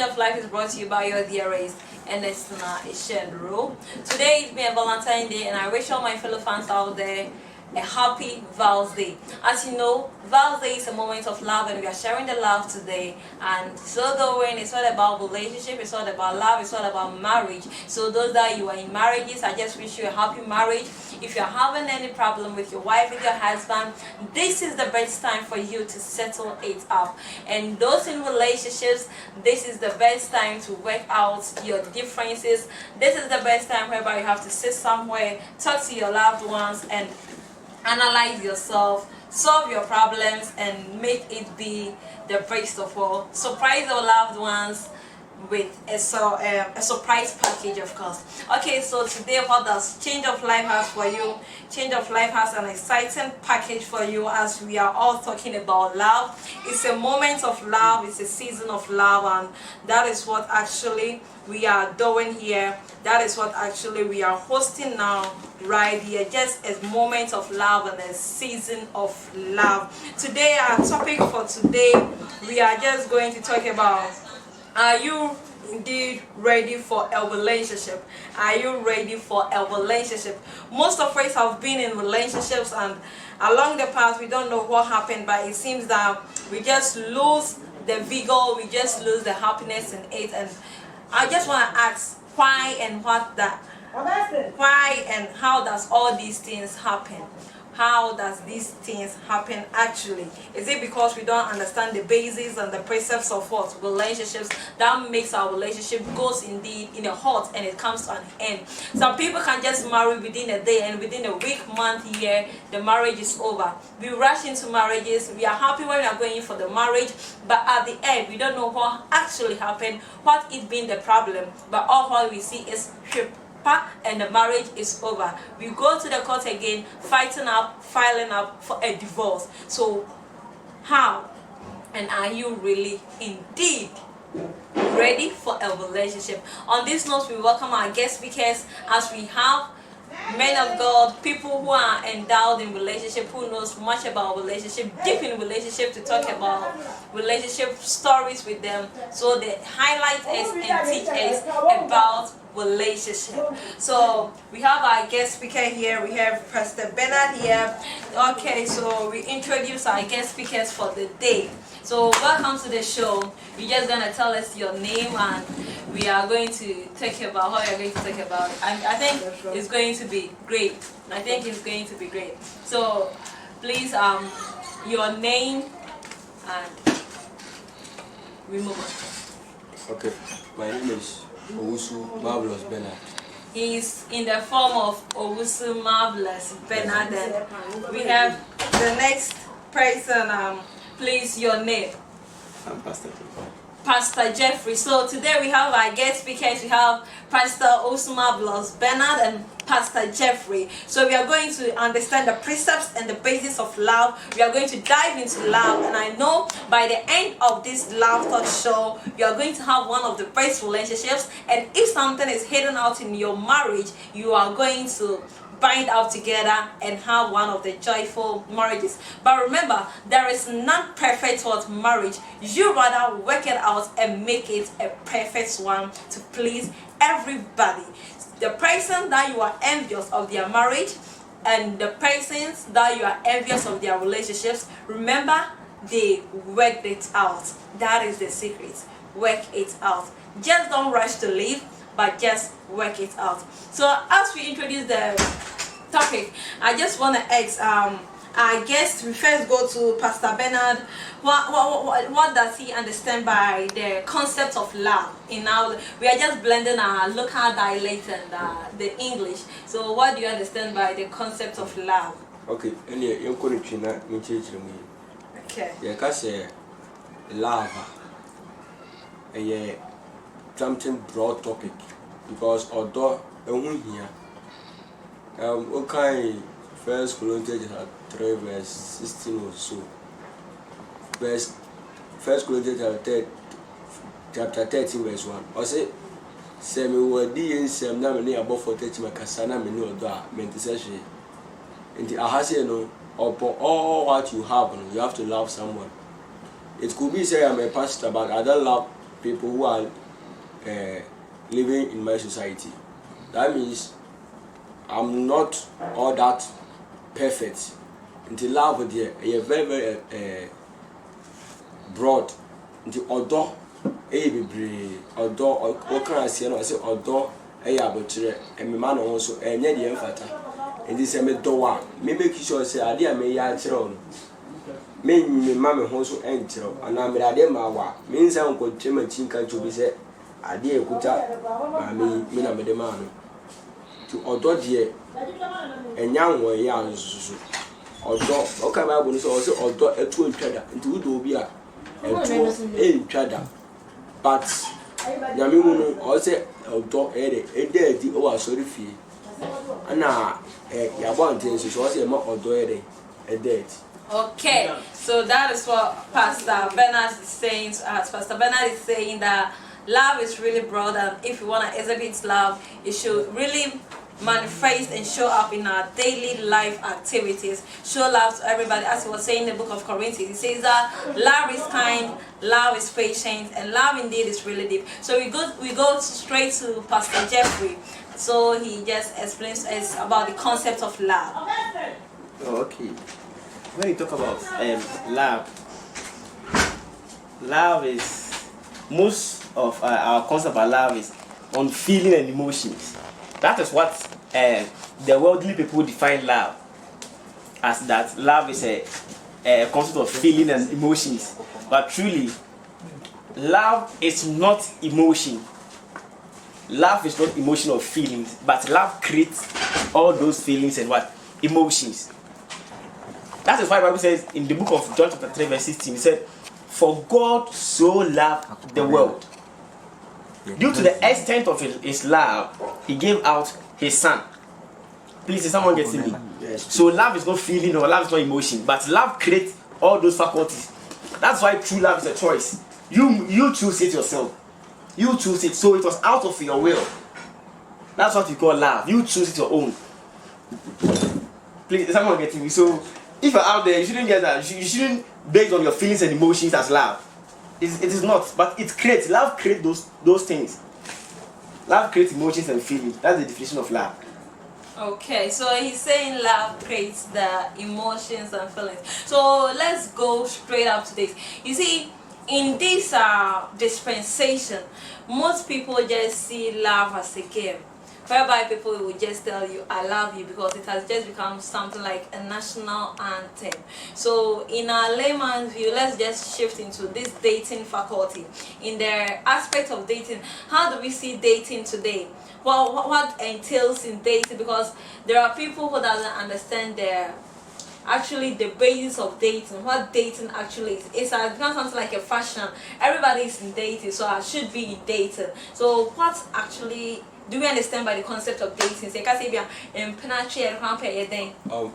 of Life is brought to you by your dearest Ernestina Ishendro. Today is being Valentine's Day, and I wish all my fellow fans out there a happy Val's Day. As you know, Val's Day is a moment of love, and we are sharing the love today. And so going, it's all about relationship, it's all about love, it's all about marriage. So those that you are in marriages, I just wish you a happy marriage. If you're having any problem with your wife, with your husband, this is the best time for you to settle it up. And those in relationships, this is the best time to work out your differences. This is the best time whereby you have to sit somewhere, talk to your loved ones, and analyze yourself, solve your problems, and make it be the best of all. Surprise your loved ones with a surprise package, of course. Okay, so today, what does Change of Life has for you? Change of Life has an exciting package for you, as we are all talking about love. It's a moment of love, it's a season of love, and that is what actually we are doing here. That is what actually we are hosting now right here, just a moment of love and a season of love. Today, our topic for today, we are just going to talk about, are you indeed ready for a relationship? Are you ready for a relationship? Most of us have been in relationships, and along the path we don't know what happened, but it seems that we just lose the vigor, we just lose the happiness in it. And I just want to ask, why and why and how does all these things happen? How does these things happen actually? Is it because we don't understand the basis and the precepts of what relationships that makes our relationship goes indeed in a halt and it comes to an end? Some people can just marry within a day, and within a week, month, year, the marriage is over. We rush into marriages, we are happy when we are going for the marriage, but at the end we don't know what actually happened, what is being the problem, but all what we see is and the marriage is over. We go to the court again, filing up for a divorce. So how and are you really indeed ready for a relationship? On this note, we welcome our guest speakers, as we have men of God, people who are endowed in relationship, who knows much about relationship, deep in relationship, to talk about relationship stories with them, so they highlight us and teach us about relationship. So we have our guest speaker here. We have Pastor Bernard here. Okay, so we introduce our guest speakers for the day. So welcome to the show. You're just gonna tell us your name, and we are going to talk about how you're going to talk about. I think it's going to be great. I think it's going to be great. So please, your name and we move on. Okay, my name is Owusu Marvelous Bernard. He's in the form of Owusu Marvelous Bernard. We have the next person. Please, your name. I'm Pastor Jeffrey. Pastor Jeffrey. So today we have our guest speakers. We have Pastor Owusu Marvelous Bernard and Pastor Jeffrey. So we are going to understand the precepts and the basis of love. We are going to dive into love, and I know by the end of this love talk show, you are going to have one of the best relationships. And if something is hidden out in your marriage, you are going to bind up together and have one of the joyful marriages. But remember, there is none perfect what marriage. You rather work it out and make it a perfect one to please everybody. The person that you are envious of their marriage and the persons that you are envious of their relationships, remember, they worked it out. That is the secret. Work it out. Just don't rush to leave, but just work it out. So as we introduce the topic, I just want to ask our guest. We first go to Pastor Bernard. What does he understand by the concept of love? In our, we are just blending our local dialect and the English. So what do you understand by the concept of love? Okay, anyway, you're going to China, okay. Yeah, because love, something broad topic, because although here, okay, First Corinthians 3 verse 16 or so. First Corinthians chapter 13 verse 1. I say me wadi ensem na me ne above 40 makasa na me ne odo a mente se hwe. Nti ahase no, upon all what you have, you have to love someone. It could be say I'm a pastor, but I don't love people who are living in my society. That means I'm not all that perfect. Until love there, a very broad. Until although although what can I say? I say although abutre and my man also and yet the emphata. And this a door. Me make sure say idea me ya chiro. Me mammy also enter and I'm ready my wa. Means I won't continue chinka to be said. Idea kuta me na me de man. To although dear and young way young although okay my bonus also although a two trader into do be a two trader. But Yamimu also although a day the over sorry fee. And now Yabon things also more although a date. Okay, so that is what Pastor Bernard is saying to us. Pastor Bernard is saying that love is really broad, and if you want to exhibit love, it should really manifest and show up in our daily life activities. Show love to everybody, as he was saying in the book of Corinthians. He says that love is kind, love is patient, and love indeed is really deep. So we go straight to Pastor Jeffrey. So he just explains to us about the concept of love. Okay. When you talk about love is most of our concept of love is on feeling and emotions. That is what the worldly people define love as. That love is a concept of feeling and emotions. But truly, love is not emotion. Love is not emotion or feelings, but love creates all those feelings and what? Emotions. That is why the Bible says in the book of John chapter 3 verse 16, it said, "For God so loved the world." Due to the extent of his love, he gave out his son. Please, is someone getting me? So love is not feeling or love is not emotion, but love creates all those faculties. That's why true love is a choice. You choose it yourself. You choose it, so it was out of your will. That's what you call love. You choose it your own. Please, is someone getting me? So if you're out there, you shouldn't get that. You shouldn't base on your feelings and emotions as love. It is not, but it creates. Love creates those things. Love creates emotions and feelings. That's the definition of love. Okay, so he's saying love creates the emotions and feelings. So let's go straight up to this. You see, in this dispensation, most people just see love as a game, whereby people will just tell you I love you because it has just become something like a national anthem. So in our layman's view, let's just shift into this dating faculty. In the aspect of dating, how do we see dating today? Well, what entails in dating? Because there are people who doesn't understand the basis of dating, what dating actually is. It's become something like a fashion. Everybody is in dating, so I should be in dating. So what actually do we understand by the concept of dating? Say,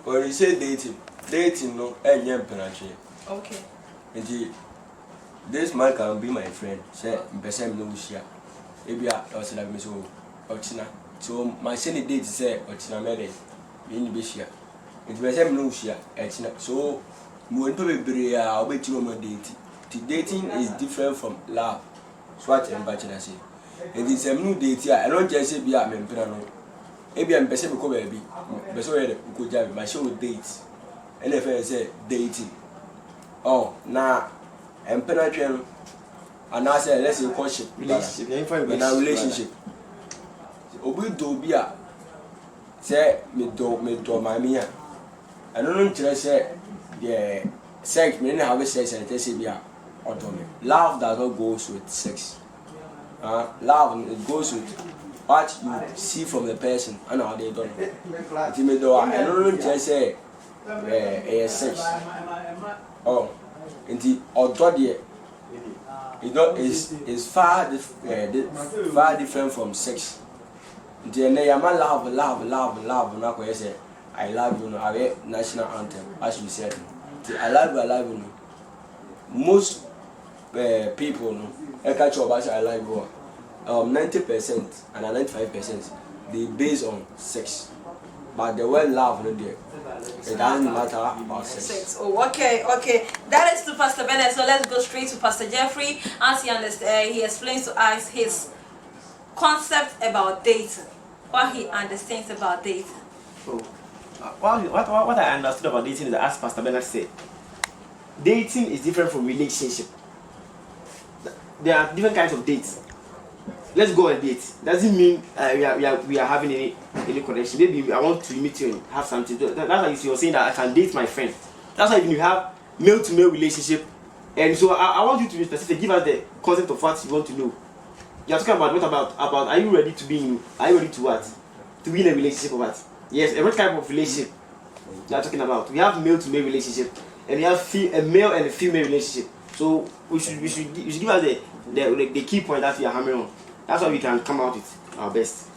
when you say dating no, okay. And this man can be my friend. Say, no share. Maybe I was like me so my senior date say Ochina married. Me be share. It was no share. So we to be brave. I'll bet you on dating. Dating is different from love. So what I'm bachelor say. And it's a new date here. I don't just say be a member. Maybe I'm person because baby. But so we could have my show dates. And if I say dating. Oh, now I'm penetrating. And I say let's say courtship. Relationship. In a relationship. Obi do be a say me do my mia. I don't know to say the sex. Me never have sex and say be a autonomy. Love does not go with sex. Love it goes with what you see from the person and how they don't. I don't know just say sex. Oh, into authority. It's far different from sex. The love. Not going say I love you. Our national anthem, as you said. I love you. Most people I catch up as I like 90% and 95% they based on sex, but the word love no there. It doesn't matter about sex. Oh, okay. That is to Pastor Bennett. So let's go straight to Pastor Jeffrey as he explains to us his concept about dating, what he understands about dating. So, what I understood about dating is that, as Pastor Bernard said, dating is different from relationship. There are different kinds of dates. Let's go on a date. Doesn't mean we are having any connection. Maybe I want to meet you and have something. That's why you're saying that I can date my friend. That's why when you have male-to-male relationship, and so I want you to be specific. Give us the concept of what you want to know. You're talking about what about are you ready to be in? Are you ready to what? To be in a relationship or what? Yes, every type of relationship you are talking about. We have male-to-male relationship, and we have a male and a female relationship. So you should give us the key point that we are hammering on. That's why we can come out with our best.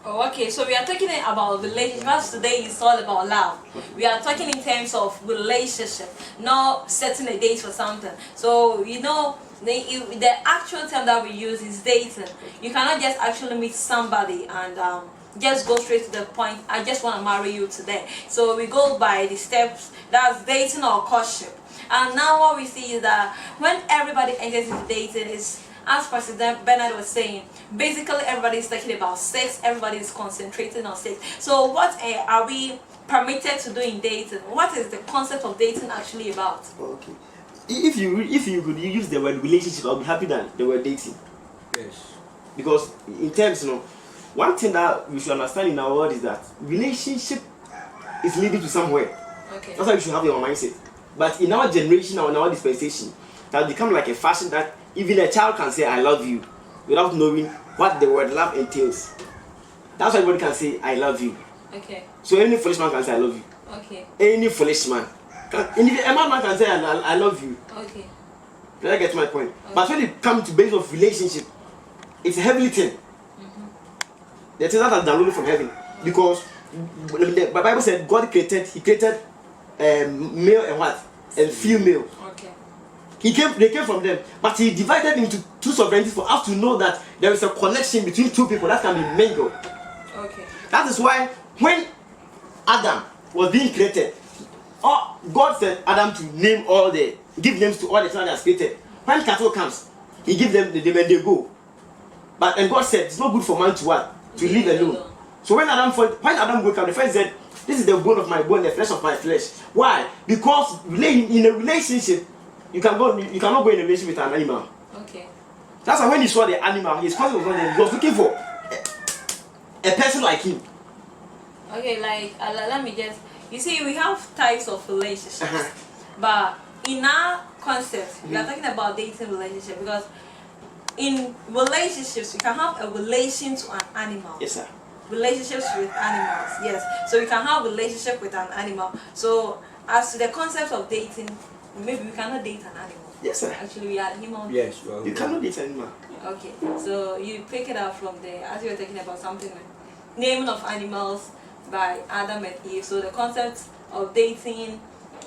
Oh, okay, so we are talking about relationships. Today is all about love. We are talking in terms of relationship, not setting a date for something. So you know, the actual term that we use is dating. You cannot just actually meet somebody and just go straight to the point. I just want to marry you today. So we go by the steps. That's dating or courtship. And now what we see is that when everybody enters into dating, is, as President Bernard was saying, basically everybody is talking about sex, everybody is concentrating on sex. So what are we permitted to do in dating? What is the concept of dating actually about? Okay. If you could use the word relationship, I'll be happy than the word dating. Yes. Because in terms, one thing that we should understand in our world is that relationship is leading to somewhere. Okay. That's why you should have your mindset. But in our generation or in our dispensation, it has become like a fashion that even a child can say I love you without knowing what the word love entails. That's why everybody can say I love you. Okay. So any foolish man can say I love you. Okay. Any foolish man. And if a man can say I love you. Okay. Did I get my point? Okay. But when it comes to base of relationship, it's a heavily thing. The thing that are downloaded from heaven. Because the Bible said God created, He created male and what? And female. Okay. They came from them, but He divided into two sovereignties for us to know that there is a connection between two people that can be mingled. Okay. That is why when Adam was being created, God said Adam to give names to all the things that created. When cattle comes, He gives them the name and they go. And God said it's not good for man to what? To live alone. So when Adam woke up, the first said, "This is the bone of my bone, the flesh of my flesh." Why? Because in a relationship, you cannot go in a relationship with an animal. Okay. That's why when he saw the animal, his cousin was not there. He was looking for a person like him. Okay, let me just. You see, we have types of relationships, but in our concept, we are talking about dating relationship because in relationships, you can have a relation to an animal. Yes, sir. Relationships with animals, yes. So you can have a relationship with an animal. So as to the concept of dating, maybe we cannot date an animal. Yes, sir. Actually, we are human. Yes. Well, You cannot date an animal. Okay, so you pick it up from there as you were talking about something like naming of animals by Adam and Eve. So the concept of dating,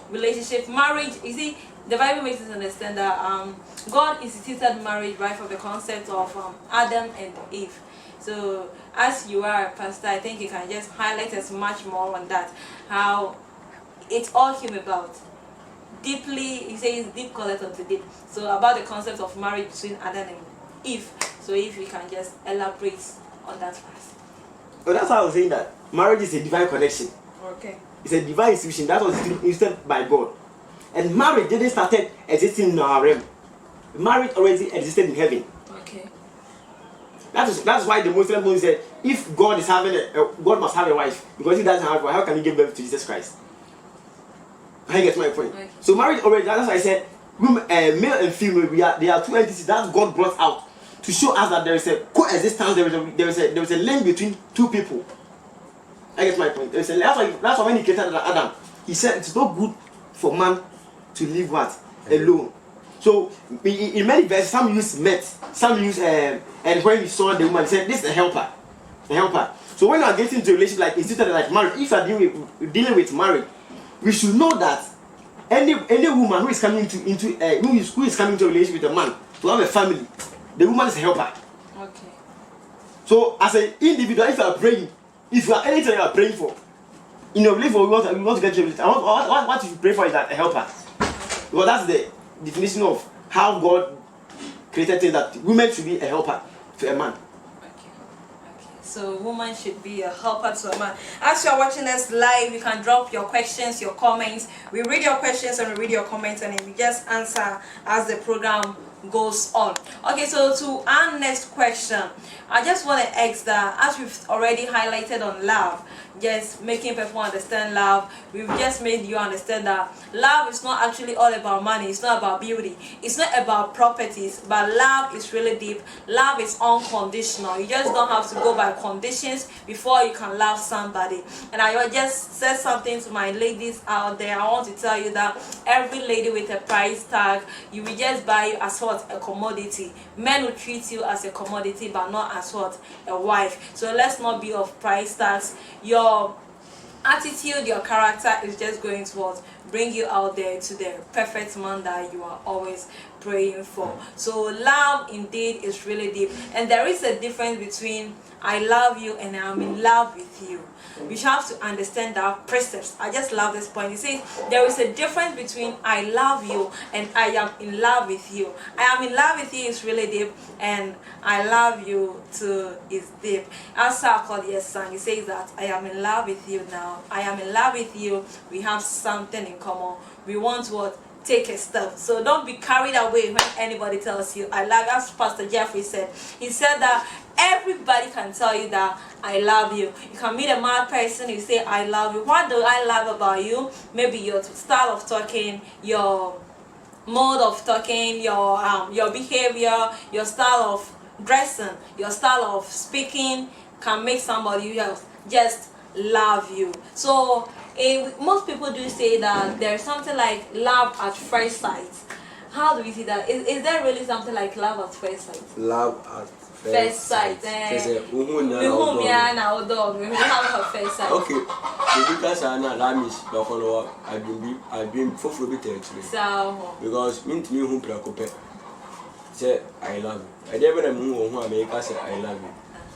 relationship, marriage. You see, the Bible makes us understand that God instituted marriage right from the concept of Adam and Eve. So as you are a pastor, I think you can just highlight us much more on that, how it all came about. Deeply, he says deep calleth unto deep. So about the concept of marriage between Adam and Eve. So if we can just elaborate on that first. So that's why I was saying that marriage is a divine connection. Okay. It's a divine institution that was instituted by God. And marriage didn't start existing in our realm. Marriage already existed in heaven. Okay. That's why the Muslim Muslim said, if God is having God must have a wife, because He doesn't have a wife, how can He give birth to Jesus Christ? I get my point. Okay. So marriage already, that's why I said, male and female, they are two entities that God brought out to show us that there is a coexistence, there is a link between two people. I get my point. That's why when He created Adam, He said it's not good for man to live what? Alone. So in many verses, some use met, some use and when He saw the woman, He said this is a helper. A helper. So when you are getting into a relationship like instituted like marriage, if you are dealing with marriage, we should know that any woman who is coming who is coming into a relationship with a man to have a family, the woman is a helper. Okay. So as an individual, if you are praying, if you are anything you are praying for, in your belief, we want to get to what you pray for is that a helper. Because that's the definition of how God created things, that women should be a helper to a man. So woman should be a helper to a man. As you're watching us live, you can drop your questions, your comments. We read your questions and we read your comments, and we just answer as the program goes on. Okay, so to our next question, I just want to ask that, as we've already highlighted on love, just making people understand love, we've just made you understand that love is not actually all about money, it's not about beauty, it's not about properties, but love is really deep. Love is unconditional. You just don't have to go by conditions before you can love somebody. And I just said something to my ladies out there. I want to tell you that every lady with a price tag, you will just buy you as what? A commodity. Men will treat you as a commodity, but not as what? A wife. So let's not be of price tags. Your attitude, your character is just going to what? Bring you out there to the perfect man that you are always praying for. So love indeed is really deep, and there is a difference between I love you and I'm in love with you. We have to understand that precepts. I just love this point. It says there is a difference between I love you and I am in love with you. I am in love with you is really deep, and I love you too is deep. As Sarkodie sang, he says that I am in love with you now. I am in love with you. We have something in common. We want what? Take a step. So don't be carried away when anybody tells you I love you. As Pastor Jeffrey said, he said that everybody can tell you that I love you. You can meet a mad person, you say I love you. What do I love about you? Maybe your style of talking, your mode of talking, your behavior, your style of dressing, your style of speaking can make somebody else just love you. So most people do say that there's something like love at first sight. How do we see that? Is there really something like love at first sight? Love at first sight. We have a first sight. Okay. Because that means I've been for a bit actually. So because me who preoccupy say I love you. I never know who America say I love you.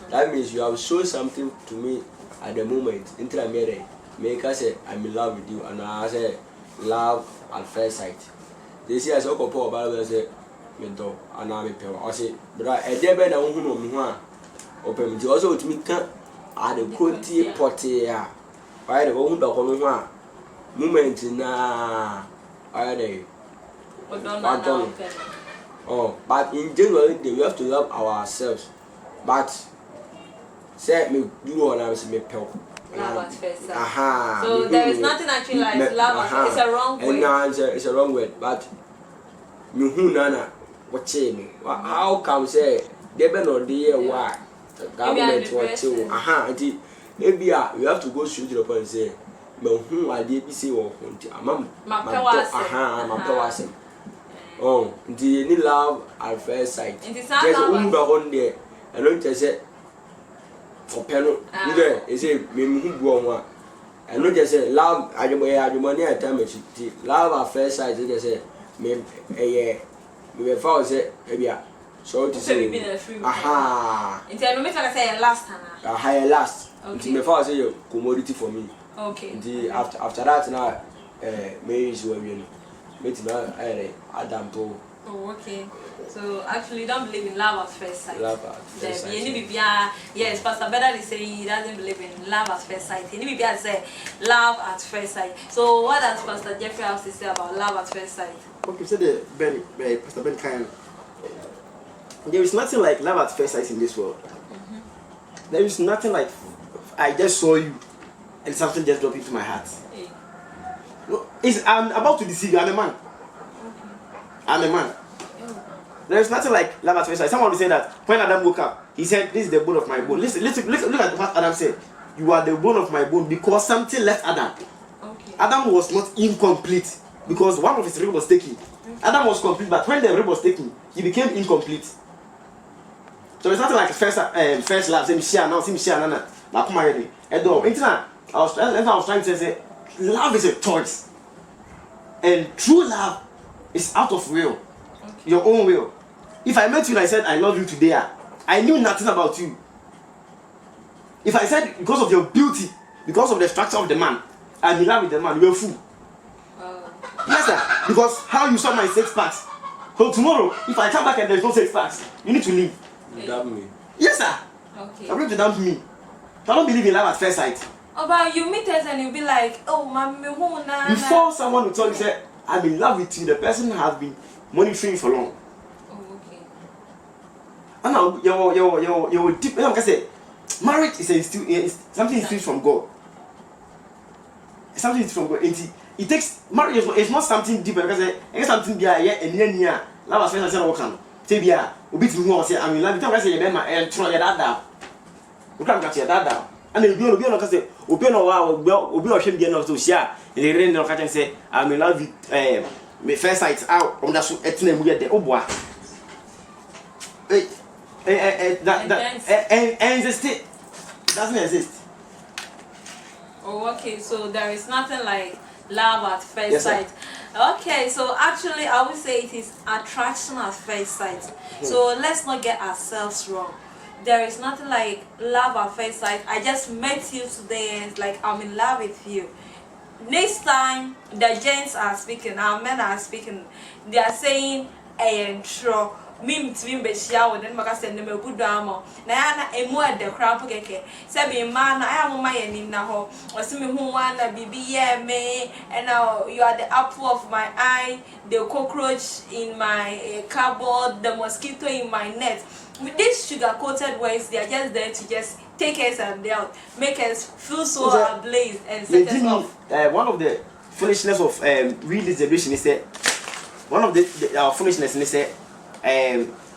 That means you have shown something to me at the moment. Intermediate. Make us say I'm in love with you, and I say love at first sight. They say as a couple of Bible say me do, and I'm a pair. I say, but I never know who me one. Open me also to me can add a quality potty. Why the one dog on one moment na I day. Oh, but in general, we have to love ourselves. But say me do and I say me pay. Love at first sight. So there is nothing actually like love at first. It's a wrong word. No, it's a wrong word. But me who nana what say me? How come say they be no dey why government what you? Maybe you have to go straight to the point and say me who I dey be say wo hunti amam. Ma pewase. Oh, the ni love at first sight. There's umba on there. I don't say for penal, either is it me who go on. I know just say love. I do money at time. Love at first sight. They say me a year. Me found say maybe so to say. Aha. Until no matter say last time. Higher last. Until me found say your commodity for me. Okay. The after that now, me is where we know. Me to Adam Paul. Oh, okay. So actually, you don't believe in love at first sight. Love at first sight. Yes, Pastor Bernard is saying he doesn't believe in love at first sight. He say love at first sight. So what does Pastor Jeffrey have to say about love at first sight? Okay, so Pastor Ben kind. There is nothing like love at first sight in this world. There is nothing like I just saw you and something just dropped into my heart. No, I'm about to deceive you. I'm a man. I'm a man. There is nothing like love at first sight. Someone will say that when Adam woke up, he said, "This is the bone of my bone." Listen, look at what Adam said. You are the bone of my bone because something left Adam. Okay. Adam was not incomplete because one of his rib was taken. Adam was complete, but when the rib was taken, he became incomplete. So it's nothing like first love. Say Michelle now, see Michelle Nana. Now come already. I was trying to say, love is a choice, and true love is out of will, your own will. If I met you and I said I love you today, I knew nothing about you. If I said because of your beauty, because of the structure of the man, I'm in love with the man, you're a fool. Yes, sir. Because how you saw my 6 packs. So tomorrow, if I come back and there's no 6 packs, you need to leave. That me. Yes, sir. Okay. I'm going to dump me. I don't believe in love at first sight. Oh, but you meet us and you'll be like, oh, mommy, who na? Before someone will tell you, say, I'm in love with you, the person has been monitoring you for long. Oh, okay. And now you're deep. Like I say, marriage is something is from God. Something is from God. It takes marriage is not something deep because it's something there and near love as first sight can. Say bia obi ti hu o say I'm in love. Tell me say you be ma tro your dada. You can't get your dada. And obi no ka say obi no wa obi o hwem bia no so sia. The rain no ka say I'm in love with me first sight out on that so etina mu ye de oboa. That exist. It doesn't exist. Oh, okay. So there is nothing like love at first Yes, sight. Okay, so actually, I would say it is attraction at first sight. So let's not get ourselves wrong. There is nothing like love at first sight. I just met you today and it's like I'm in love with you. Next time the gents are speaking, our men are speaking, they are saying intro. Me be share with them because send them a good drama. Na emu at the crowd keke. Say be man, I am my name now. Or see me who wanna be me, and now you are the apple of my eye, the cockroach in my cupboard, the mosquito in my net. With these sugar-coated words, they are just there to just take us and out, make us feel so ablaze and set us off. One of the foolishness of real this generation is that one of the foolishness is that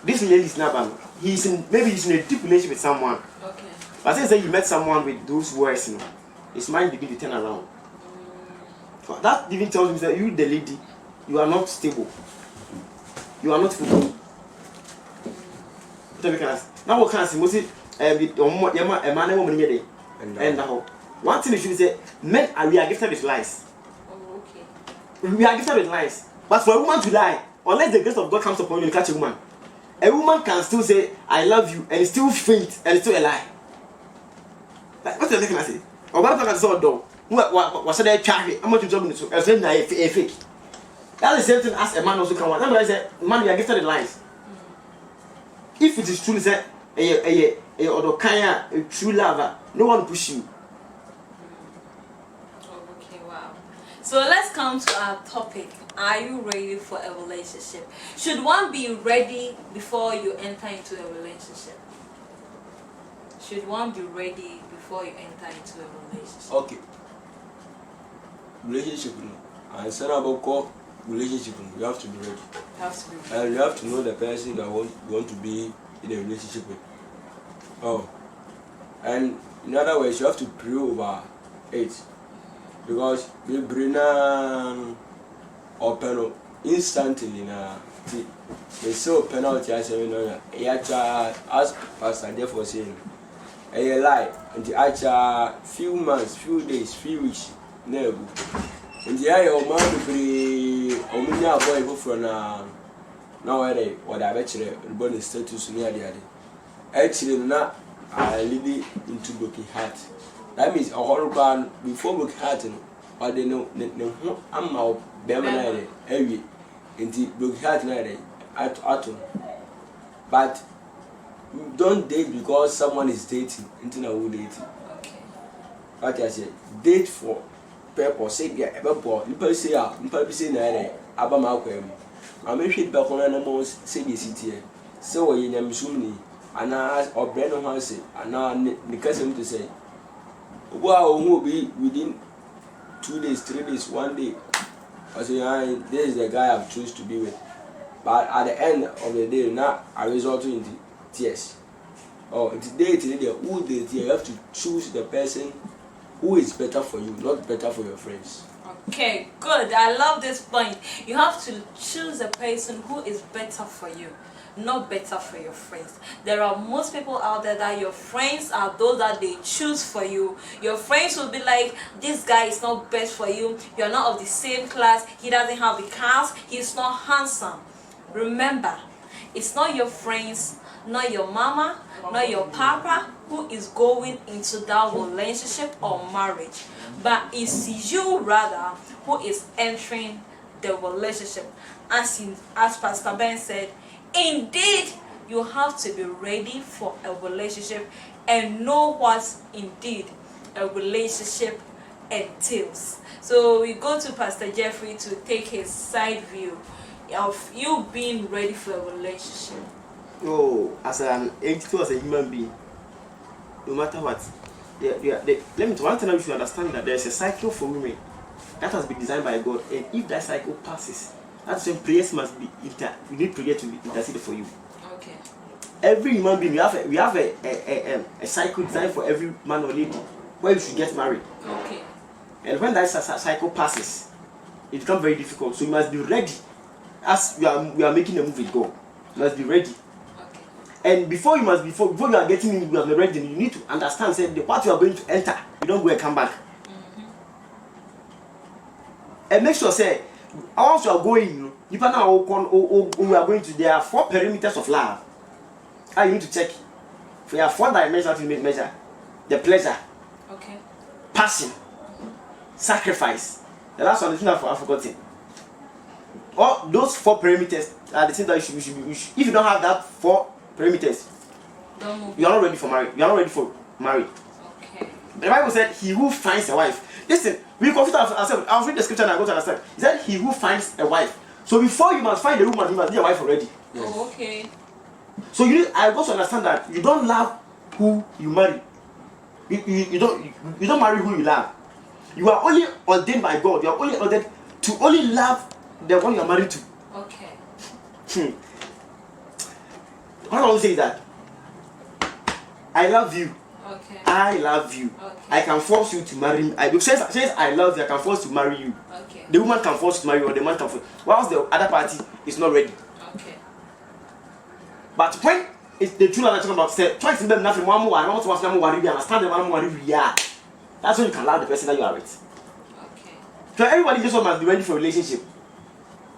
this lady is not he's in a deep relationship with someone. Okay. But since you met someone with those words, you know, his mind begin to turn around. That even tells him that you, the lady, you are not stable. You are not full. Now what can I say? Was it a man and woman here? And now one thing you should say, men we are gifted with lies. Oh, okay. We are gifted with lies. But for a woman to lie, unless the grace of God comes upon you and catch a woman can still say, I love you, and still faint, and it's still a lie. Like, what's the thing I say? Or what I'm talking about, what's the charity? I'm not to jump into a fake. That's the same thing as a man also can want. That's why I say, man, we are gifted with lies. If it is true, say, a true lover, no one push you. Okay, wow. So let's come to our topic. Are you ready for a relationship? Should one be ready before you enter into a relationship? Should one be ready before you enter into a relationship? Okay. Relationship, and son about call relationship, you have to be ready. You have to be ready. And you have to know the person that you want to be in a relationship with. Oh. And in other words, you have to pray over it. Because we bring open instantly na they say penalty as as Pastor therefore saying a lie and the actual few months, few days, few weeks never. And the eye of man be omunya boy go for now or the bachelor born status near the other. Actually na I live into broken heart. That means a whole band before broken heart or they know I'm out Bemanade every into broken heart night at but don't date because someone is dating into a wood dating. Okay. But I said date for purpose, say yeah, ever bought, you say ah, you say night, Abama. I may shit back on animals, say the city. So in Yamsuni, and I asked or Brandon Hansen, and now the cousin to say, wow, who will be within 2 days, 3 days, 1 day. I say, this is the guy I've chosen to be with. But at the end of the day, now I result into tears. Oh, today, who date you have to choose the person who is better for you, not better for your friends. Okay, good. I love this point. You have to choose a person who is better for you, not better for your friends. There are most people out there that your friends are those that they choose for you. Your friends will be like, this guy is not best for you. You're not of the same class. He doesn't have the cars. He's not handsome. Remember, it's not your friends, not your mama, not your papa who is going into that relationship or marriage, but it's you rather who is entering the relationship. As Pastor Ben said, indeed you have to be ready for a relationship and know what indeed a relationship entails. So we go to Pastor Jeffrey to take his side view of you being ready for a relationship. Oh, as an entity, as a human being, no matter what, let me one thing we should understand that there's a cycle for women that has been designed by God, and if that cycle passes, that's when prayers must be you need prayer to be interceded for you. Okay. Every human being, we have a cycle designed for every man or lady where you should get married. Okay. And when that cycle passes, it becomes very difficult. So you must be ready. As we are making a move with God, you must be ready. Okay. And before you are getting in, you are ready. You need to understand, say, the part you are going to enter, you don't go and come back. And make sure, say, once you are going, we are going to. There are 4 perimeters of love. You need to check. There are 4 dimensions you need to measure: the pleasure, Okay. passion, sacrifice. The last one is not I've forgotten. All those 4 perimeters are the things that you should. If you don't have that 4 perimeters, Don't move. you are not ready for marriage. You are not ready for marriage. Okay. The Bible said, "He who finds a wife." Listen, we confuse ourselves. I'll read the scripture and I go to understand. He said, "He who finds a wife." So before you must find a woman, you must be a wife already. Yes. Oh, okay. So I got to understand that you don't love who you marry. You don't marry who you love. You are only ordained by God. You are only ordained to only love the one you are married to. Okay. What I always say is that I love you. Okay. I love you. Okay. I can force you to marry me. Since I love you, I can force to marry you. Okay. The woman can force to marry you, or the man can force. Whilst the other party is not ready. Okay. But when it's the true love I'm talking about, say, try to be nothing. One more, I don't want to understand the one more. Yeah, that's when you can love the person that you are with. Okay. So everybody just must be ready for a relationship.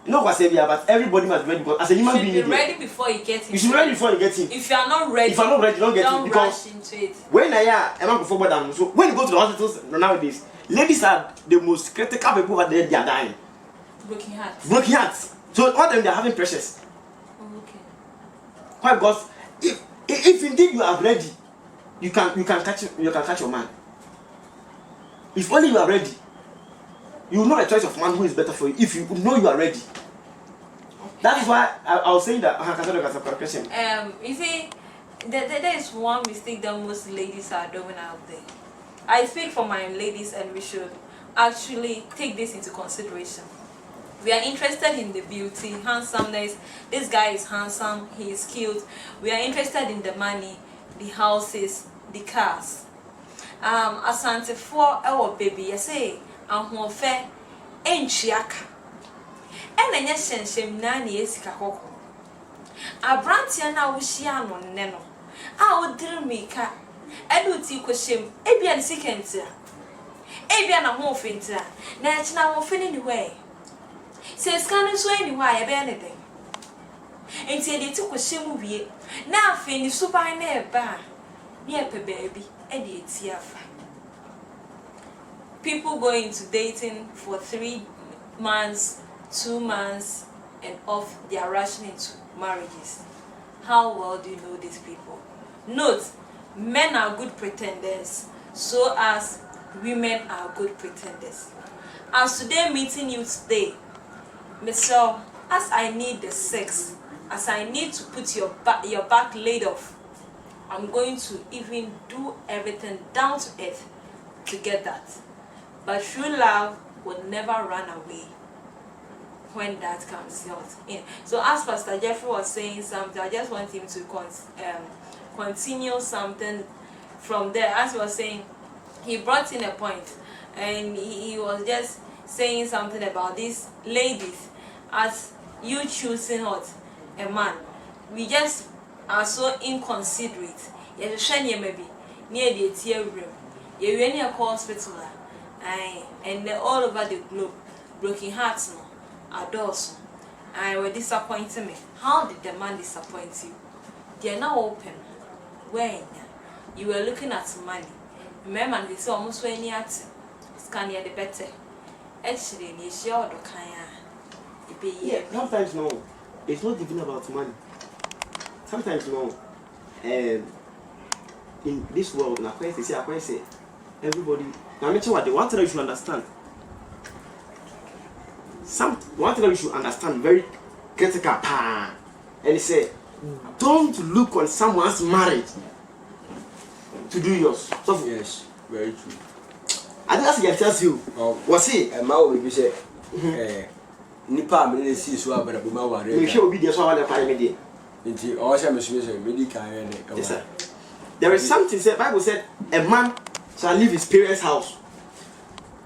You know what I say here, but everybody must be ready because as a human You should being, be ready before you get in. you should be ready before you get in. If you are not ready, If you are not ready, you don't get in don't because rush into it. when I am before than so when you go to the hospitals nowadays, ladies are the most critical people out there. They are dying, Broken hearts. broken hearts. So all them they are having pressures. Oh, okay. Why? Because if indeed you are ready, you can catch your man. If only you are ready, you will know a choice of man who is better for you. If you know you are ready, that is why I was saying that. Question. You see, there is one mistake that most ladies are doing out there. I speak for my ladies, and we should actually take this into consideration. We are interested in the beauty, handsomeness. This guy is handsome, he is cute. We are interested in the money, the houses, the cars. Asante for our baby, I say, and fair, ain't chiaka. And then yes, shem nani is kakoko. A brantia now shiano neno. I would dream me cat. I do take a shame, Abian Sikentia. Abian a more finter. Natch now fin anyway. Says cannon so anyway, a anything. And said they took a shame be now finish super near bar. Near baby, Eddie Tiafa. People go into dating for 3 months, 2 months, and off they are rushing into marriages. How well do you know these people? Note, men are good pretenders, so as women are good pretenders. As today meeting you today, Michelle, as I need the sex, as I need to put your back laid off, I'm going to even do everything down to earth to get that. But true love will never run away when that comes out in. So as Pastor Jeffrey was saying something, I just want him to continue something from there. As he was saying, he brought in a point, and he was just saying something about these ladies. As you choosing what a man, we just are so inconsiderate. You shine maybe near the tear room. You really a hospital, and all over the globe, broken hearts no, adults, and were disappointing me. How did the man disappoint you? They are now open. When you were looking at money, remember they say almost when you at scan the better. Actually, you share the kind. Yeah, sometimes no, it's not even about money. sometimes no, in this world, na quite say everybody. Now, make sure what they want that you should understand. One thing that you should understand very critical, and he said, don't look on someone's marriage to do yours. So, yes, very true. I think that's what he tells you. What's it? And my will be said, Nipa, me see so about the Mawa. You should be the so I find me. Into all some medical. Yes, sir. There is something said. Bible said a man shall leave his parents' house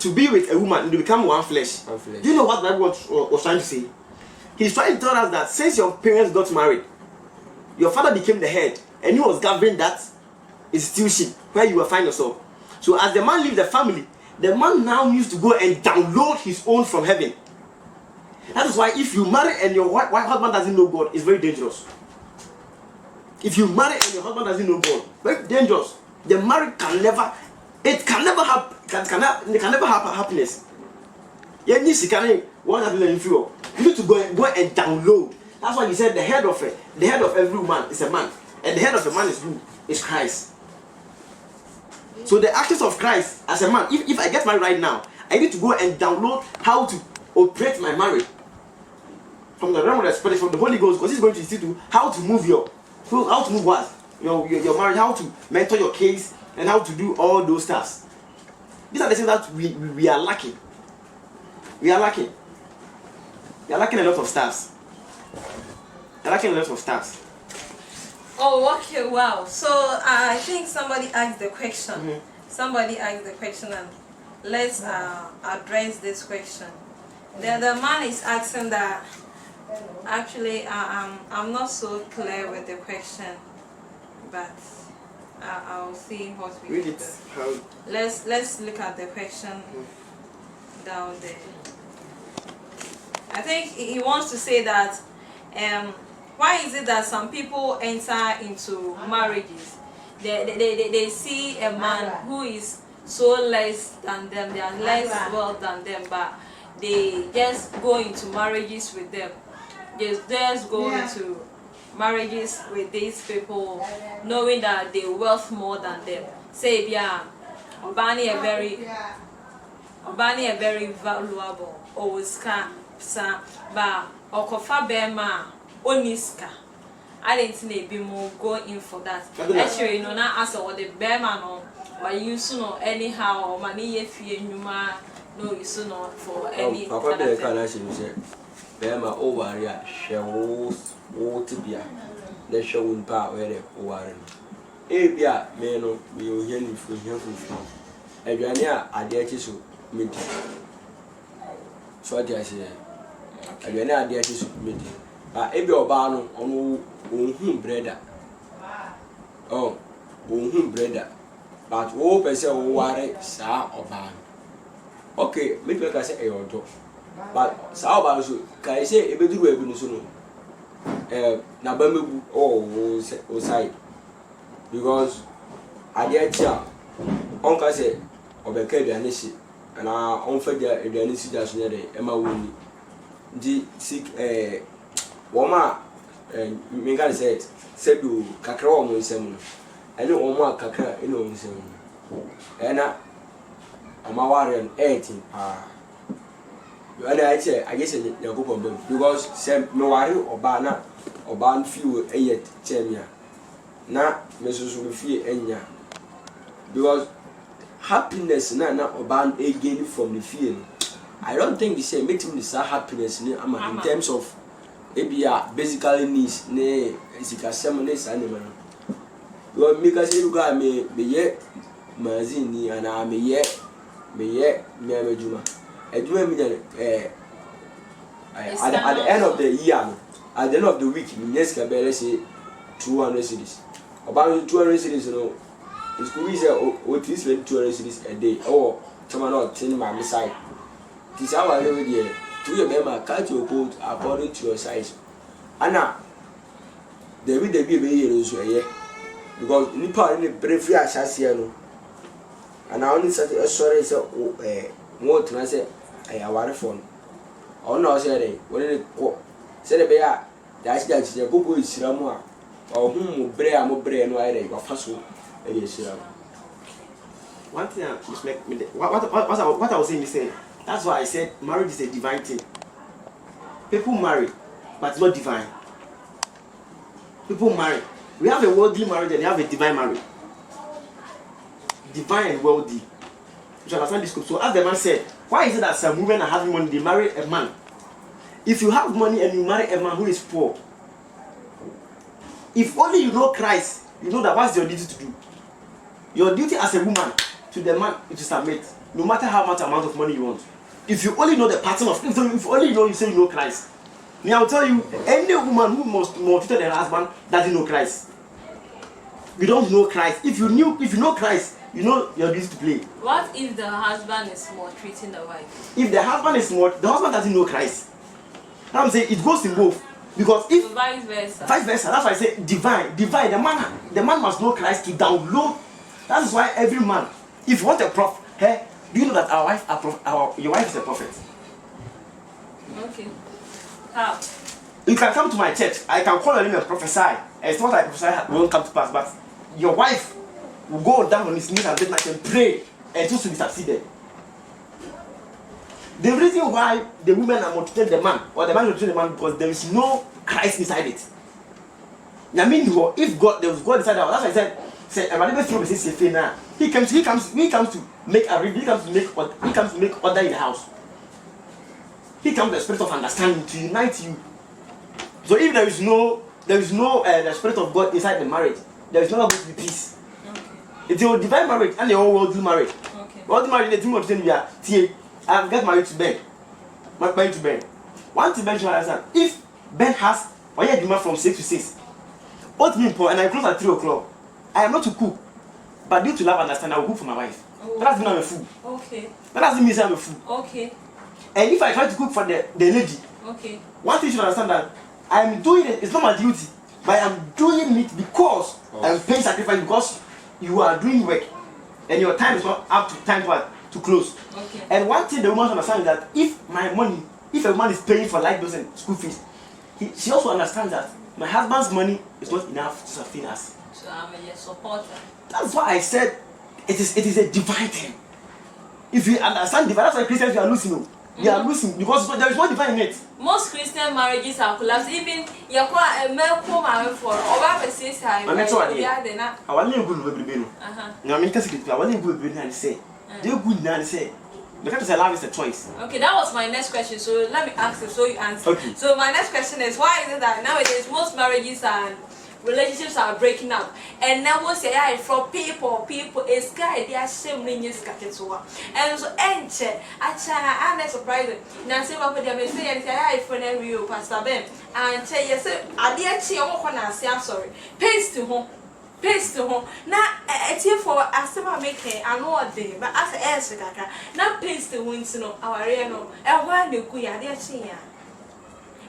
to be with a woman and to become one flesh. One flesh. Do you know what Bible was trying to say? He's trying to tell us that since your parents got married, your father became the head and he was governing that institution where you will find yourself. So as the man leaves the family, the man now needs to go and download his own from heaven. That is why if you marry and your husband doesn't know God, it's very dangerous. If you marry and your husband doesn't know God, very dangerous. The marriage can never have happiness. You need to go and download. That's why he said the head of every woman is a man, and the head of a man is who? Is Christ. So the actions of Christ as a man, if I get married right now, I need to go and download how to operate my marriage from the realm of the spirit, from the Holy Ghost, because he's going to teach you how to move your marriage, how to mentor your case, and how to do all those stuff. These are the things that we are lacking. We are lacking a lot of stuff. Oh, okay, wow. So I think somebody asked the question. Mm-hmm. Somebody asked the question, and let's address this question. The man is asking that. Actually, I'm not so clear with the question, but I'll see what we Read can it. do. Let's look at the question down there. I think he wants to say that why is it that some people enter into marriages, they see a man who is so less than them, they are less wealth than them, but they just go into marriages with them. They just go into marriages with these people knowing that they wealth more than them. Say yeah, Obani a very valuable Oska sa ba Okofa Bema Oniska. I didn't need be more go in for that. Actually, you know, not as or the Bema no, but you soon anyhow or money if you no you soon for any. Bema owaria shewo tibia na shewo npa were oware ebia me no me ohia fufu aduane a ade achi so medi so dia se aduane ade achi so medi ba ebia oba no ono ohun breda ohun breda but wo pese wo ware sa oba okay me ka say e odo. But sao ba so kai say ebeduru ebi no so no na ba mebu o side because ade chia on ka say obeka aduane si na on fa dia aduane si ja so ne de e ma woni di sik woma me ga say sedu kakra wo mo nsem no ene wo mo kakra ene wo nsem no ena amaware 18 and I guess you go problem because some no worry oba feel yet temia na me so feel enya because happiness na oba gain from the feel. I don't think the same make him the happiness in terms of basically needs ne sikasem ne sanema because make say you go me ye mazini and me ye juma at the end of the year, at the end of the week, let's say 200 cities. About 200 cities, you know, it's cool. Is 200 cities a day. Oh, someone not 10 my side. This hour every year. To your member, cut your coat according to your size. Anna, they will be a year because Nippon in the briefly as and I only said a sorry, so more than I said. I aware phone. Oh no, say when it said a bear, that's that you go with Siramua. or whom bray and more bray and why they were first. One thing what I was saying is that that's why I said marriage is a divine thing. People marry, but it's not divine. People marry. We have a worldly marriage and we have a divine marriage. Divine and worldly. You should understand this. So as the man said, why is it that some women are having money, they marry a man? If you have money and you marry a man who is poor, if only you know Christ, you know that what's your duty to do. Your duty as a woman to the man is to submit, no matter how much amount of money you want. If you only know the pattern of, if you only know, you say you know Christ. Now I'll tell you, any woman who maltreated her husband doesn't know Christ. You don't know Christ. If you know Christ, you know your duty to play. What if the husband is maltreating the wife? If the husband is the husband doesn't know Christ. I'm saying it goes in both. Because if so vice versa. Vice versa. That's why I say divine. The man must know Christ to download. That is why every man, if you want a prophet, hey, do you know that your wife is a prophet? Okay. How? You can come to my church. I can call your name and prophesy. It's not like prophesy won't come to pass, but your wife will go down on his knees and bed and pray and just to be succeeded. The reason why the women are maltreating the man or the man maltreating the man because there is no Christ inside it. I mean, if God, there was God inside that, that's why I said, he comes to make order in the house. He comes the spirit of understanding to unite you. So if there is no the spirit of God inside the marriage, there is not going to be peace. Okay. It's your divine marriage and your worldly marriage. Okay. Worldly marriage, the thing of saying we are I get married to Ben. Married to Ben. One thing Ben should understand, if Ben has demand from 6 to 6, what mean and I close at 3 o'clock, I am not to cook, but due to love and understand, I will cook for my wife. Oh. That doesn't mean I'm a fool. Okay. That doesn't mean I'm a fool. Okay. And if I try to cook for the lady, okay, one thing you should understand that I am doing it, it's not my duty, but I am doing it because I am paying sacrifice because you are doing work and your time is not up to time to close. Okay. And one thing the woman should understand is that if a man is paying for light bills and school fees, she also understands that my husband's money is not enough to sustain us. So I'm a supporter. That's why I said it is a divine thing. If you understand divine, that's why Christians you are losing. You are losing because there is no divine in it. Most Christian marriages are collapsed. Even you call a male woman for over the same time. I want to go to the I mean, because I want to go to the and say, they good and say, because love is a choice. Okay, that was my next question. So let me ask you so you answer. Okay. So my next question is, why is it that nowadays most marriages and relationships are breaking up, and now once you are from people is guy they are shaming you scattered and so I'm not surprised. Now say what they say and say I for them real Pastor Ben and say yes I dear I'm sorry paste to home now it's here for asema make I know what day but as a answer now paste the wins no our no and why you could ya dear chia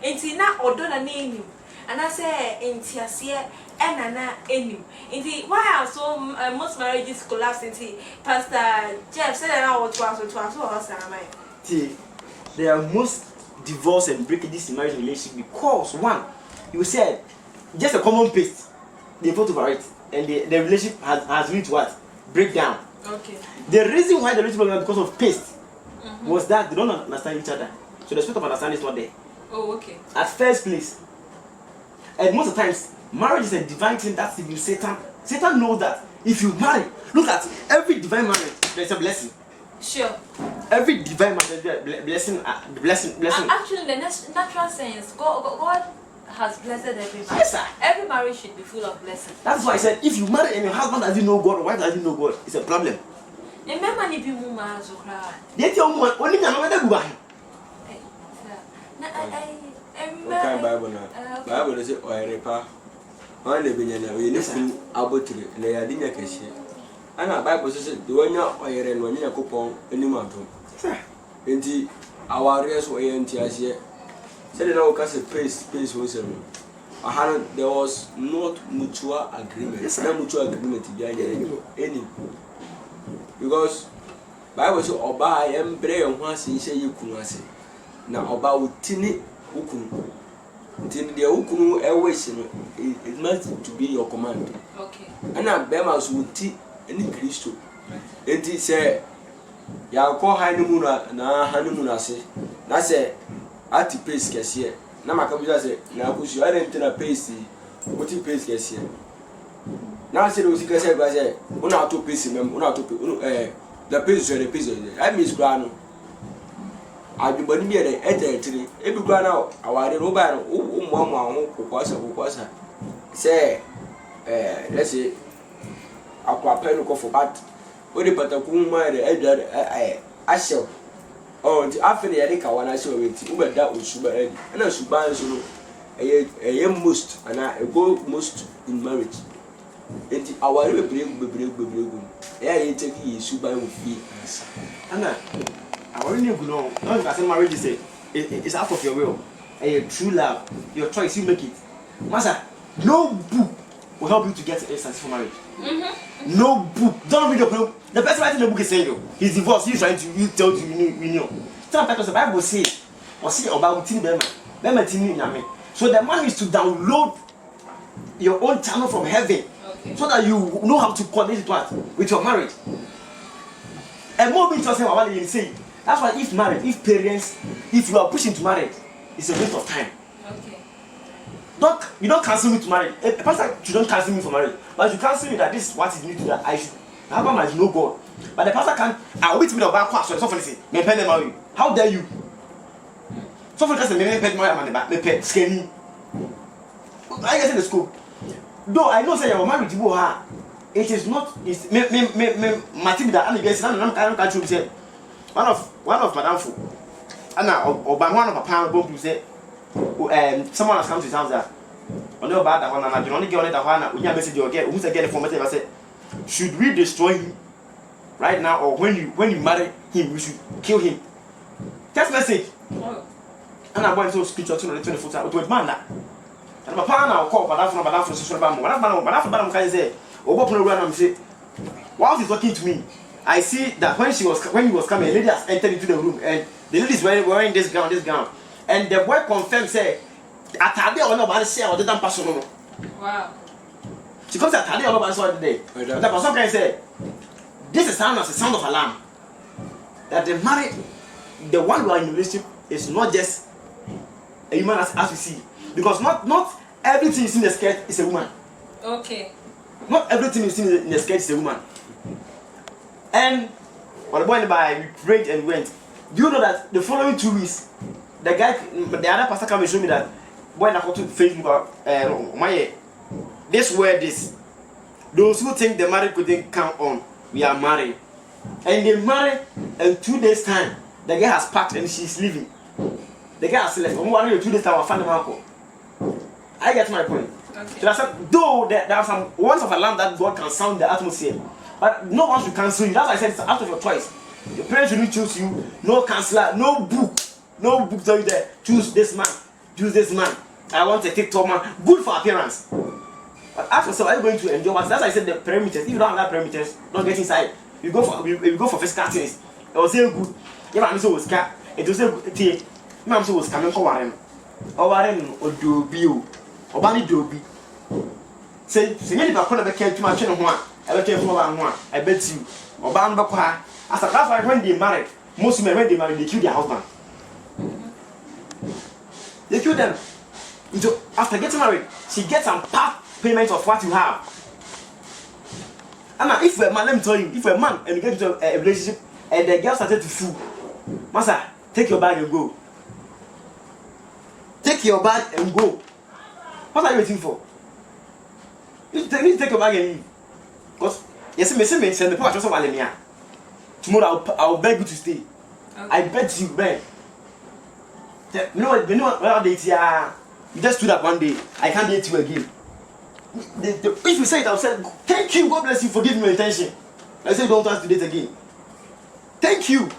and now or don't name and I say in Tiasia and Anna enim. Indeed, why are so most marriages collapse into Pastor Jeff said that I was there are most divorce and breakages in marriage relationship because one, you said just a common paste, they fought over it, and the relationship has reached what? Breakdown. Okay. The reason why the relationship broke down because of paste was that they don't understand each other. So the spirit of understanding is not there. Oh, okay. At first place. And most of the times, marriage is a divine thing that's even Satan. Satan knows that if you marry, look at every divine marriage, there's a blessing. Sure. Every divine marriage, blessing. Actually, in the natural sense, God has blessed every marriage. Yes, sir. Every marriage should be full of blessings. That's why I said, if you marry and your husband doesn't know God or wife doesn't know God, it's a problem. Remember, if you move marriage, you cry. Yet your woman, only me, I'm not going to Okay, Bible now. Bible is it or a repa? On the Binyana, we listen about it, and they are dinner cashier. And our Bible says the one you're and when you're a coupon, any month. Indeed, our race were in Tiasia. Said it all cast a space was there was not mutual agreement. It's not mutual agreement behind any. Because Bible says, Oba, I am brave once in say you could say. Now, about Tini. Until the Ukunu always, it must to be your command. Okay. And I'm Bemas would tea any Christo. And he said, ya call honeymoon na honeymoon. I say, that's a at the pace cashier. Now my computer said, now push you aren't in a pace. What you pace cashier? Now I said, was you say, one out to pace him, one out to the pace or the pace. I miss Grano. I've been born here at the every grand out. Our Robert, Mamma, Kwasa. Say, let's say, Aqua Penuco for that. What the Patacuma, I shall. Oh, after the Erika, when I saw it, you were that with Sugar, and I should buy a young most, and I go most in marriage. And our break. Yeah, take you, Suba with fee. Anna, I already know. Not as a marriage is it's out of your will. A true love, your choice, you make it. Master, no book will help you to get a successful marriage. No book. Don't read the book. The person writing the book is saying he's divorced. He's trying to tell you we know. Sometimes the Bible says, or say about Tini Bema. So the man is to download your own channel from heaven, so that you know how to connect it with your marriage. And more being just what you say. That's why if married, if parents, if you are pushing to marriage, it's a waste of time. You don't cancel me to marry. A pastor shouldn't cancel me for marriage, but you cancel me that this is what is needed, that I should have a marriage, no God. But the pastor can't. I wait to be the back so somebody say, "Me pen marry." How dare you? Somebody say, "Me pen marry, me pen skinny." I get in the school. Though I know say you are married to her, it is not. It's me. Martin that I'm guessing. I'm can't you say one of Madame Fu. Anna or by one of a pound bomb to say. Someone has come to his house there. I know about that one, and I can only get on it. When you message you again, who's again the formative? I said, should we destroy him right now, or when you marry him, we should kill him? Text message. And I went to scripture to the 24th. To man that. And my partner will call, but after social bamboo. But after can say, or what program say, while he's talking to me, I see that when he was coming, a lady has entered into the room, and the lady is wearing this gown. And the boy confirmed, say, Atade or nobody say or didn't pass on. Wow. She comes at Atade or nobody saw today. The person can say, this is sound as a sound of alarm. That the married, the one who are in the relationship is not just a human as we see. Because not everything you see in the skirt is a woman. Okay. Not everything you see in the skirt is a woman. And when the boy and I prayed and went, do you know that the following 2 weeks, the other pastor came and showed me that when I go to Facebook, this word is those who think the marriage couldn't come on, we are married. And they married, and 2 days time, the girl has packed and she's leaving. The girl has left. 1 or 2 days time, I found the uncle. I get my point. Okay. So I said, though there are some words of alarm that God can sound the atmosphere, but no one should cancel you. That's why I said it's out of your choice. Your parents shouldn't choose you. No counselor, no book. No book tell you that choose this man, choose this man. I want a TikTok man, good for appearance. But ask yourself, are you going to enjoy what? That's why I said the parameters. If you don't have that parameters, don't get inside. You go for physical things. It was say good. Your mom was cat. It was say good. Mom was coming for Warren. Or Warren or Dobio. Or Banny Dobi. Say many people could have came to my channel one. I became for one. I bet you. Or Ban Bakwa. As a class when they married, most men when they married, they kill their husband. They kill them. So after getting married, she gets some part payment of what you have. And if a man, let me tell you, if a man and you get into a relationship and the girl started to fool, Master, take your bag and go. Take your bag and go. What are you waiting for? You need to take your bag and leave. Because yes, me send the people just over me. Tomorrow I'll beg you to stay. Okay. I bet you beg. You know what they say? You just stood up one day. I can't date you again. If you say it, I'll say, thank you, God bless you for giving me attention. I say, don't want to date again. Thank you.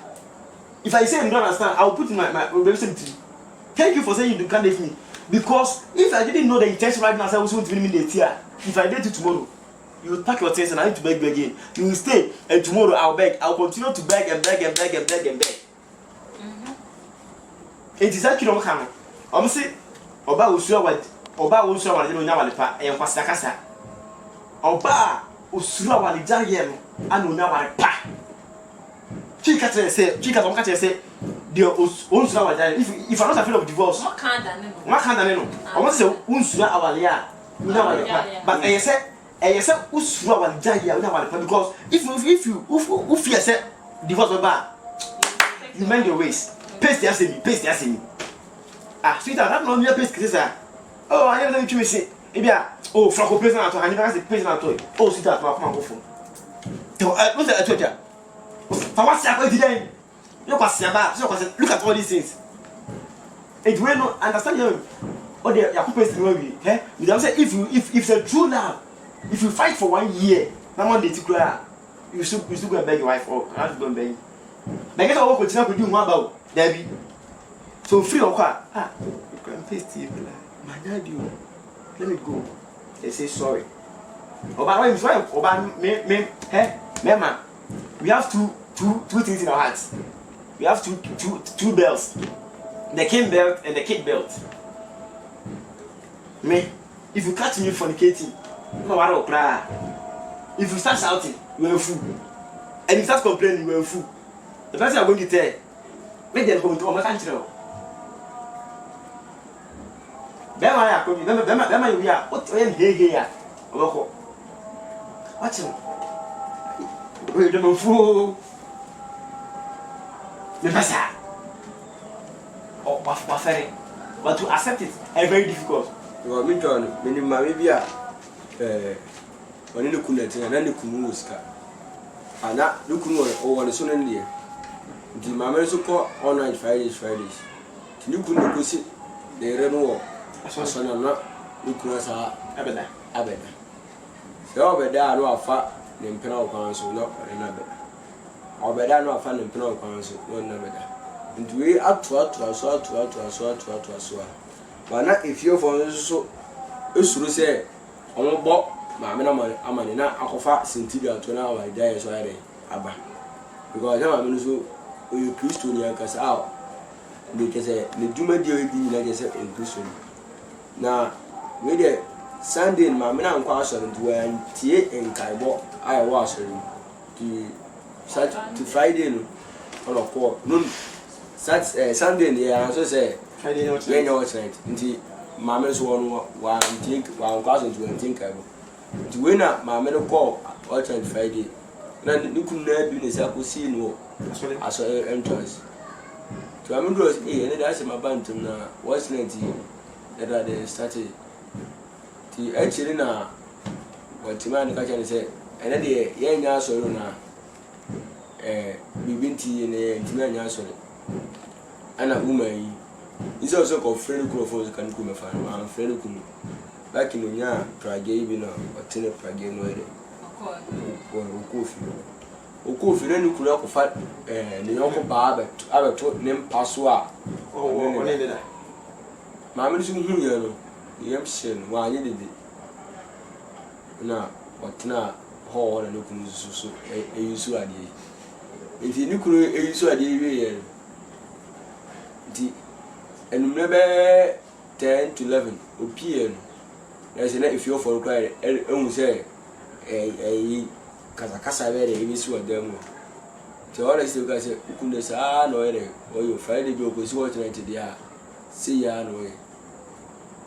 If I say you don't understand, I'll put in my relationship to you. Thank you for saying you can't date me. Because if I didn't know the intention right now, I was going to date here. If I date you tomorrow, you will pack your things and I need to beg you again. You will stay, and tomorrow I'll beg. I'll continue to beg and beg and beg and beg and beg. It is actually not coming. I'm saying, Oba usura wa no nya wale pa e kwasa kasa. Oba usura wa le jaye no anu nya wale pa. Chika tell say the usura wa jaye if I'm not afraid of divorce. What kind of no. I want to say usura awale a nya wale pa. But I say usura wa jaye nya wale pa because if you fear say divorce oba you mend your ways. Pace the asemi. Ah, sweetheart, that no near pace kisa. Oh, I never let you say. Ebia, oh, Franco president to hand pass the president to. Oh, sweetheart, come on go phone. To what's that to ya? For what's that today? You pass about, so look at all these things. It will not understand you. Oh, they are pace the way, eh? You don't say if it's a true love, if you fight for 1 year, no one dey to cry. You still go and beg your wife or have to go and beg. But get all continue to do one about Debbie. So free or what? You can face TV. My daddy, let me go. They say sorry. Oba me, man. We have two things in our hearts. We have two belts. The king belt and the kid belt. Me, if you catch me fornicating, no matter what cry. If you start shouting, you are a fool. And if you start complaining, you are a fool. The person I'm going to tell, make them come to my country. Bema you are what here. Watch him. We don't fool. The person. Oh, but to accept it is very difficult. Well, me John, maybe when you couldn't and then you couldn't and that look over the son in there. The mamma support online Fridays. You couldn't go see the Renault. I saw not look at her Abeda. So over there, no fat named Penal Council, not another. Over there, no fun in Penal Council, one another. And we up to us. But not if you're for so, you say, on board. I'm not a Cynthia to now. I die so I Abba. Because now I'm so you Christian because out. Because the Juma deal in Christian. Now, with the Sunday, my man and question to when tea and Kaibo, I was to Friday on a call. Noon, Sunday, yeah, I so say, Friday, no, night. Until Mamma's one think, one cousin to think Kaibo. To win up my middle call, alternate Friday. Then you could never be the see no as an entrance. To Ambrose, and that's my bantam now. What's 90 that they started? The actually now, what Timan Kajan said, and then the young answer now. We've been tea and Timan answer. And a woman is also called Freddy Crawford, can come a fan, and Freddy Kum. Back in the year, Prague, you know, or Tina Prague, no, or Okofi, then you could not fight the uncle Barber to have a told name Passoir. Oh, what did I? Mamma, you know, Yamson, why you did it. Now, what now, Hall and looking so a use idea. If you could a use idea, and maybe 10 to 11 p.m. There's an if you're for cry, and say, a Casacasa, a miss what them. So all I still got say, couldn't say, no, or you Friday joke was watching to the see ya no way.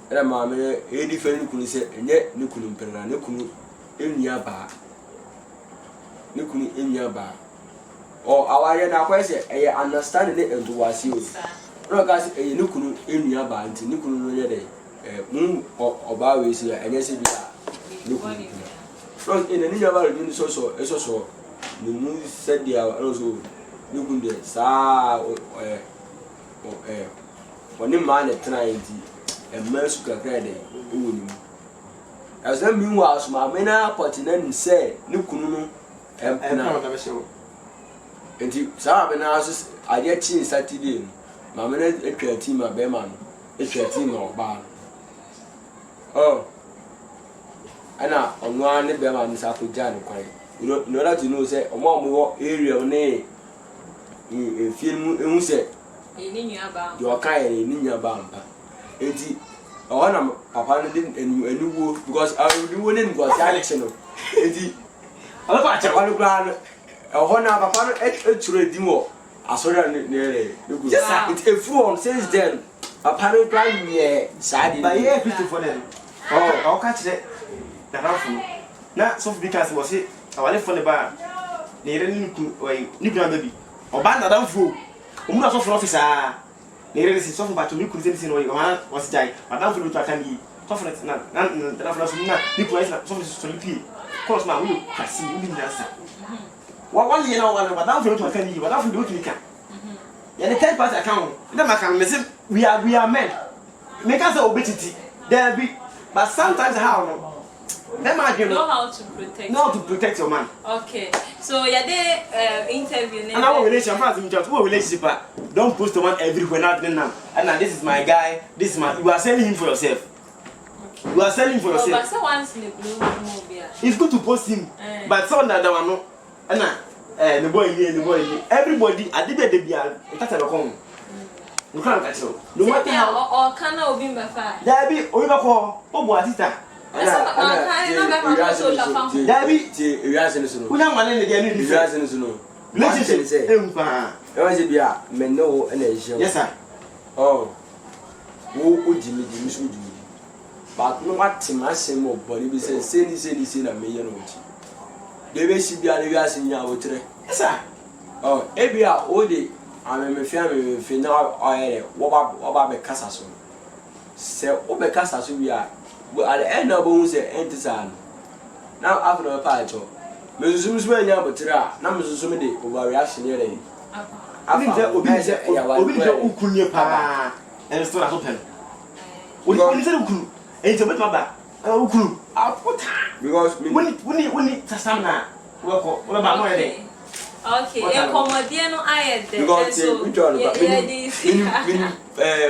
And a mamma, a different couldn't say, and yet no couldn't pen and no couldn't in your bar. No couldn't in your bar. Or our young question, I understand it and to was you. No, guys, a no couldn't in your bar until you couldn't know day. Moon or Bowis here, and yes, from in a new about so, the moon said they are also looking there, sa or when the man at 90 and Mercer credit. As the meanwhile, my men continent say, Nukunu and never show. And some houses I get cheese Saturday. My men a team of Beman, it's a team of barn. Oh, and now on one the Beman is after Jan. You know that you know, say, a more area on a film, you say, you are kind in your bumper. Oh, I'm papa didn't and because I wouldn't go action. Enti Ala pa cha. papa no plan oh na papa no e dimo asori ne Yes, sir. it's a phone since then papa no plan me side Ba ye Christo for them. Oh, catch it. Na rafu. Na so because was it awale for the bar. Na ire ni ku baby. Oba na dan fu. Omu na so for office ah. Na ire si so for bato ni ku se no was jai. Madam fu to aka ni. So for na fu so na ni ku na so for so lipi. Cause ma we kasi we ni answer. One year now one madam fu to aka ni. Madam fu do to nika. Ya the third party account. Them can me say we are men. Make us obesity. There be but sometimes how no. Them are you know how to protect. Know how to protect your man. Okay. So yeah, they interview. And our relationship, relationship, don't post the man everywhere not now. And now this is my guy. This is my. You are selling him for yourself. Okay. You are selling for yourself. But someone's in the blue movie. It's good to post him, but someone that one no. And now, the boy here, everybody. I did the beer. That's a come. You can't catch you. No matter how. Or can I be my father? There be. Oh, you go. Oh, boy, sister. Dabi ti ewiase no so no. Kuna mane ne gani ni ewiase no so no. Relationship empa. E wa se bia me no na ehia. Yes sir. Oh. Wo ojimi so ojimi. But no what ma se mo body bi se ni na me ye no oti. De be si bia ewiase nya wo tre. Yes sir. Oh, e bia o de ame me fi na oyere wo ba be kasa so. Se o be kasa so bia at the end of who say entisan. Now after a patch, Mrs. Mania Batra, now Mrs. Sumidi overreaction here. I think that will be Ukunya Pa and still open. When you said Ukun, it's a bit my back. Ukun, I'll put because when it Tasana, what about my day? Okay, and Comodiano I had the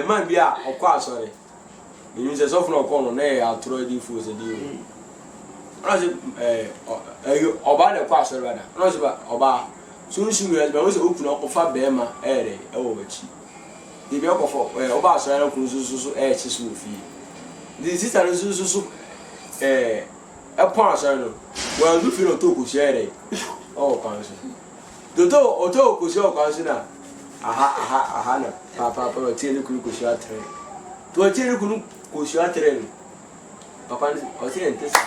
man be out of course, sorry. You say so no corner na I throw the food and you. I say oba the kwa so rather. No say oba soon we say open up for bema ere e wo wachi. The be up for oba so na kun so chi so fi. The sister so e pon so no. Well do feel to ku share. Oh kan so. Oto ku so kan so na. Aha na. Papa tie ni ku share tre. To tie ni ku share tre. Papa o tie ntesa.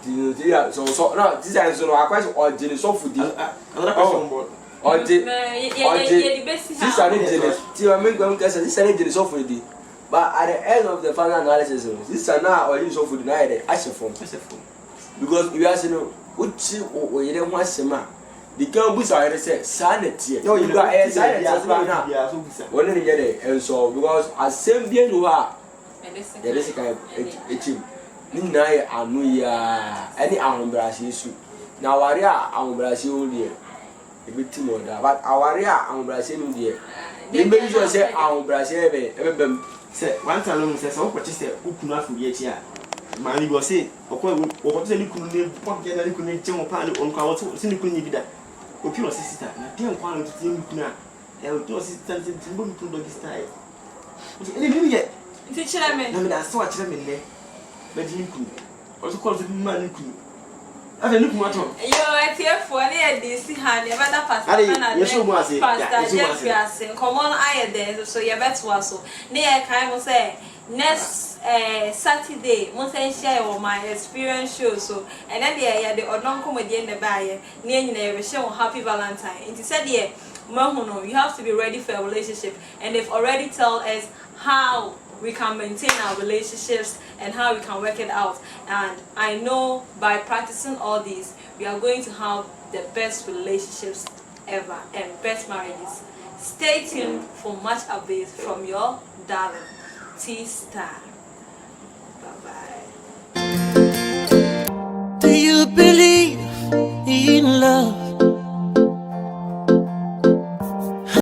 Di so no this is so no akwa o jeni so fudi. Another question board. O je this are jeni. Ti o me gwam kasa this are jeni so fudi. But at the end of the final analysis, this are now or you so fudi na ide asefo. Because you are saying uchi o yere ho asema. The girl busa I say sanity. No, you got a sanity as well now. When you get it, and so because as same being you are, there is a kind of team. Nina anuya any ambrasi issue. Now, Waria ambrasi only a bit more, but our ambrasi no dear. You may just say ambrasi ever. Say, one time says, oh, what is the Ukuna from Yetia? Mammy was say, what was any couldn't pocket and couldn't tell upon on our cynical need that. Opio sister, and I don't want to see Ukuna. I will do assistance in Timbun to the style. Any yet? Teacher, I mean, I saw a chairman there. But you could also call the man. I look much. You are here for any DC hand, never that pastor. Come on, I there, so you bet was so. Near Kai will say, next Saturday, Monte share or my experience show so, and then the Odon comedy in the buyer, near never show happy Valentine. It said, yeah, Mahono, you have to be ready for a relationship, and they've already told us how we can maintain our relationships and how we can work it out. And I know by practicing all these, we are going to have the best relationships ever and best marriages. Stay tuned for much updates from your darling T-Star. Bye-bye. Do you believe in love?